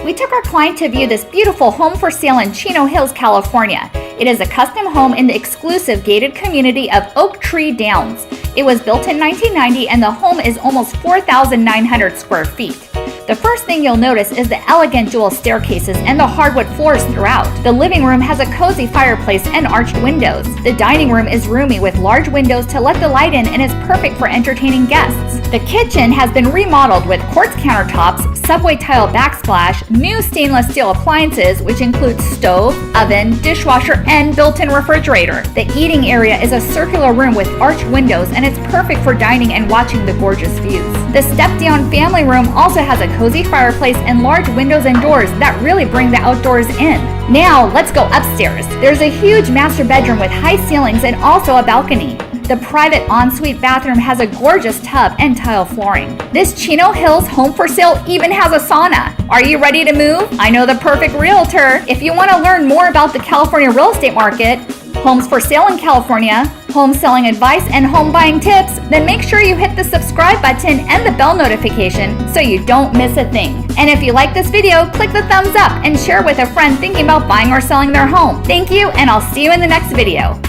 We took our client to view this beautiful home for sale in Chino Hills, California. It is a custom home in the exclusive gated community of Oak Tree Downs. It was built in 1990 and the home is almost 4,900 square feet. The first thing you'll notice is the elegant dual staircases and the hardwood floors throughout. The living room has a cozy fireplace and arched windows. The dining room is roomy with large windows to let the light in and is perfect for entertaining guests. The kitchen has been remodeled with quartz countertops, subway tile backsplash, new stainless steel appliances which include stove, oven, dishwasher, and built-in refrigerator. The eating area is a circular room with arched windows and it's perfect for dining and watching the gorgeous views. The step-down family room also has a cozy fireplace and large windows and doors that really bring the outdoors in. Now, let's go upstairs. There's a huge master bedroom with high ceilings and also a balcony. The private ensuite bathroom has a gorgeous tub and tile flooring. This Chino Hills home for sale even has a sauna. Are you ready to move? I know the perfect realtor. If you want to learn more about the California real estate market, homes for sale in California, home selling advice, and home buying tips, then make sure you hit the subscribe button and the bell notification so you don't miss a thing. And if you like this video, click the thumbs up and share with a friend thinking about buying or selling their home. Thank you, and I'll see you in the next video.